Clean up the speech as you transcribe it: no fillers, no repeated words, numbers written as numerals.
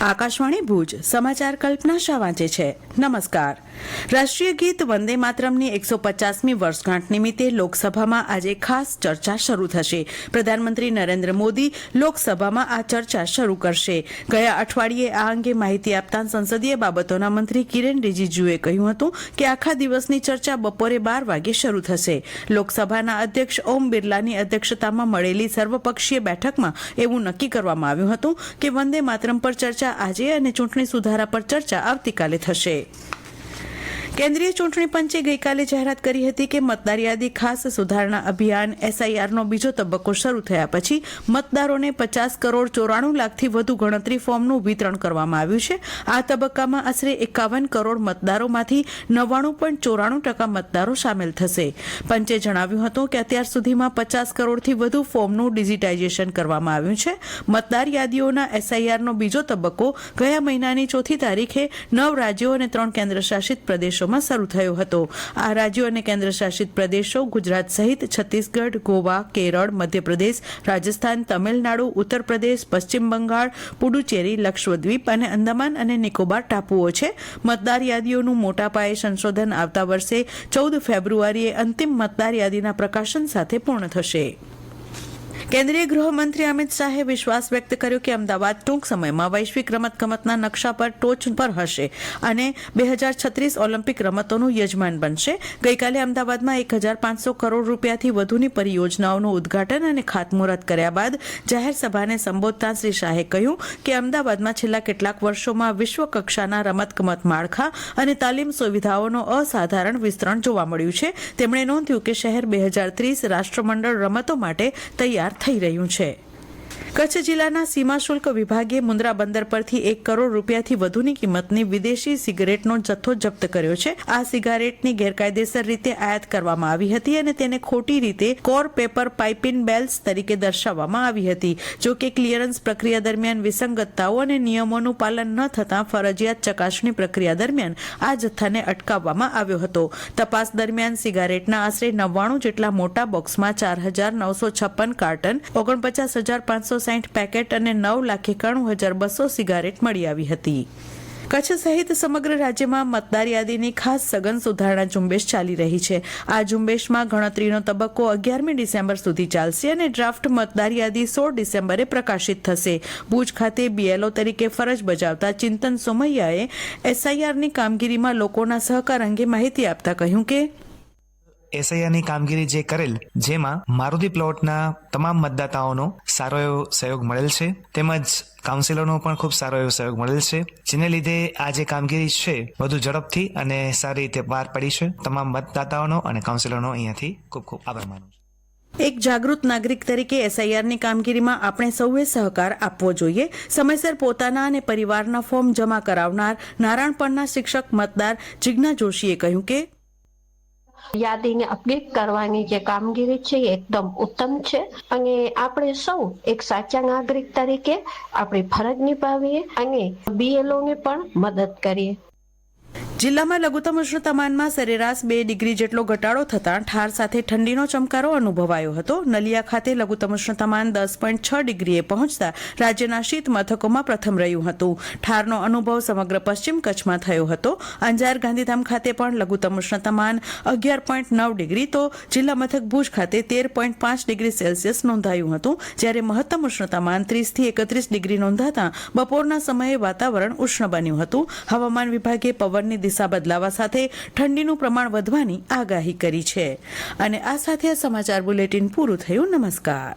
આકાશવાણી ભુજ સમાચાર કલ્પના શાહ વાંચે છે. નમસ્કાર. રાષ્ટ્રીય ગીત વંદે માતરમની 150મી વર્ષગાંઠ નિમિત્તે લોકસભામાં આજે ખાસ ચર્ચા શરૂ થશે. પ્રધાનમંત્રી નરેન્દ્ર મોદી લોકસભામાં આ ચર્ચા શરૂ કરશે. ગયા અઠવાડિયે આ અંગે માહિતી આપતા સંસદીય બાબતોના મંત્રી કિરેન રિજિજુએ કહ્યું હતું કે આખા દિવસની ચર્ચા બપોરે 12 વાગે શરૂ થશે. લોકસભાના અધ્યક્ષ ઓમ બિરલાની અધ્યક્ષતામાં મળેલી સર્વપક્ષીય બેઠકમાં એવું નક્કી કરવામાં આવ્યું હતું કે વંદે માતરમ પર ચર્ચા આજે અને ચૂંટણી સુધારા પર ચર્ચા આવતીકાલે થશે. કેન્દ્રીય ચૂંટણી પંચે ગઈકાલે જાહેરાત કરી હતી કે મતદાર યાદી ખાસ સુધારણા અભિયાન SIRનો બીજો તબક્કો શરૂ થયા પછી મતદારોને 50 કરોડ 94 લાખથી વધુ ગણતરી ફોર્મનું વિતરણ કરવામાં આવ્યું છે. આ તબક્કામાં આશરે 51 કરોડ મતદારોમાંથી 99.94% મતદારો સામેલ થશે. પંચે જણાવ્યું હતું કે અત્યાર સુધીમાં 50 કરોડથી વધુ ફોર્મનું ડિજિટાઇઝેશન કરવામાં આવ્યું છે. મતદાર યાદીઓના SIRનો બીજો તબક્કો ગયા મહિનાની 4મી તારીખે 9 રાજ્યો અને 3 કેન્દ્રશાસિત પ્રદેશો શરૂ થયો હતો. આ રાજ્યો અને કેન્દ્રશાસિત પ્રદેશો ગુજરાત સહિત છત્તીસગઢ, ગોવા, કેરળ, મધ્યપ્રદેશ, રાજસ્થાન, તમિલનાડુ, ઉત્તર પ્રદેશ, પશ્ચિમ બંગાળ, પુડુચેરી, લક્ષદ્વીપ અને અંદમાન અને નિકોબાર ટાપુઓ છે. મતદાર યાદીઓનું મોટા પાયે સંશોધન આવતા વર્ષે 14 ફેબ્રુઆરીએ અંતિમ મતદાર યાદીના પ્રકાશન સાથે પૂર્ણ થશે. કેન્દ્રીય ગૃહમંત્રી અમિત શાહે વિશ્વાસ વ્યક્ત કર્યો કે અમદાવાદ ટૂંક સમયમાં વૈશ્વિક રમતગમતના નકશા પર ટોચ પર હશે અને 2036 ઓલિમ્પિક રમતોનું યજમાન બનશે. ગઈકાલે અમદાવાદમાં 1500 કરોડ રૂપિયાથી વધુની પરિયોજનાઓનું ઉદ્ઘાટન અને ખાતમુહૂર્ત કર્યા બાદ જાહેર સભાને સંબોધતા શ્રી શાહે કહ્યું કે અમદાવાદમાં છેલ્લા કેટલાક વર્ષોમાં વિશ્વકક્ષાના રમતગમત માળખા અને તાલીમ સુવિધાઓનો અસાધારણ વિસ્તરણ જોવા મળ્યું છે. તેમણે નોંધ્યું કે શહેર 2030 રાષ્ટ્રમંડળ રમતો માટે તૈયાર થઈ રહ્યું છે. કચ્છ જિલ્લાના સીમા શુલ્ક વિભાગે મુન્દ્રા બંદર પરથી 1 કરોડ રૂપિયાથી વધુની કિંમતની વિદેશી સિગારેટનો જથ્થો જપ્ત કર્યો છે. આ સિગારેટની ગેરકાયદેસર રીતે આયાત કરવામાં આવી હતી અને તેને ખોટી રીતે કોર પેપર પાઇપિન બેલ્સ તરીકે દર્શાવવામાં આવી હતી. જો કે ક્લિયરન્સ પ્રક્રિયા દરમિયાન વિસંગતતાઓ અને નિયમોનું પાલન ન થતાં ફરજિયાત ચકાસણી પ્રક્રિયા દરમિયાન આ જથ્થાને અટકાવવામાં આવ્યો હતો. તપાસ દરમિયાન સિગારેટના આશરે 99 જેટલા મોટા બોક્સમાં 4956 કાર્ટન, 49,560 પેકેટ અને 9,91,200 સિગારેટ મળી આવી હતી. કચ્છ સહિત સમગ્ર રાજ્યમાં મતદાર યાદીની ખાસ સઘન સુધારણા ઝુંબેશ ચાલી રહી છે. આ ઝુંબેશમાં ગણતરીનો તબક્કો 11મી ડિસેમ્બર સુધી ચાલશે અને ડ્રાફ્ટ મતદાર યાદી 16 ડિસેમ્બરે પ્રકાશિત થશે. ભુજ ખાતે BLO તરીકે ફરજ બજાવતા ચિંતન સોમૈયાએ SIRની કામગીરીમાં લોકોના સહકાર અંગે માહિતી આપતા કહ્યું કે SIRની કામગીરી જે કરેલ જેમાં મારુતિ પ્લોટના તમામ મતદાતાઓનો સારો એવો સહયોગ મળેલ છે, તેમજ કાઉન્સિલરનો પણ ખૂબ સારો એવો સહયોગ મળેલ છે, જેને લીધે આ જે કામગીરી છે વધુ ઝડપથી અને સારી રીતે પાર પડી છે. તમામ મતદાતાઓનો અને કાઉન્સિલરનો અહીંયાથી ખૂબ ખૂબ આભાર માનું છું. એક જાગૃત નાગરિક તરીકે SIRની કામગીરીમાં આપણે સૌએ સહકાર આપવો જોઈએ. સમયસર પોતાના અને પરિવારના ફોર્મ જમા કરાવનાર નારાયણપણના શિક્ષક મતદાર જિજ્ઞા જોશીએ કહ્યું કે યાદીને અપડેટ કરવાની જે કામગીરી છે એ એકદમ ઉત્તમ છે અને આપણે સૌ એક સાચા નાગરિક તરીકે આપણી ફરજ નિભાવીએ અને BLOને પણ મદદ કરીએ. જિલ્લામાં લઘુત્તમ ઉષ્ણતામાનમાં સરેરાશ 2 ડિગ્રી જેટલો ઘટાડો થતાં ઠાર સાથે ઠંડીનો ચમકારો અનુભવાયો હતો. નલિયા ખાતે લઘુત્તમ ઉષ્ણતામાન 10.6 ડિગ્રીએ પહોંચતા રાજ્યના શીત મથકોમાં પ્રથમ રહ્યું હતું. ઠારનો અનુભવ સમગ્ર પશ્ચિમ કચ્છમાં થયો હતો. અંજાર ગાંધીધામ ખાતે પણ લઘુત્તમ ઉષ્ણતામાન 11.9 ડિગ્રી તો જિલ્લા મથક ભુજ ખાતે 13.5 ડિગ્રી સેલ્સિયસ નોંધાયું હતું. જ્યારે મહત્તમ ઉષ્ણતામાન 30થી 31 ડિગ્રી નોંધાતા બપોરના સમયે વાતાવરણ ઉષ્ણ બન્યું હતું. હવામાન વિભાગે પવનની દિશા બદલાવા સાથે ઠંડીનું પ્રમાણ વધવાની આગાહી કરી છે. અને આ સાથે આ સમાચાર બુલેટિન પૂરું થયું. નમસ્કાર.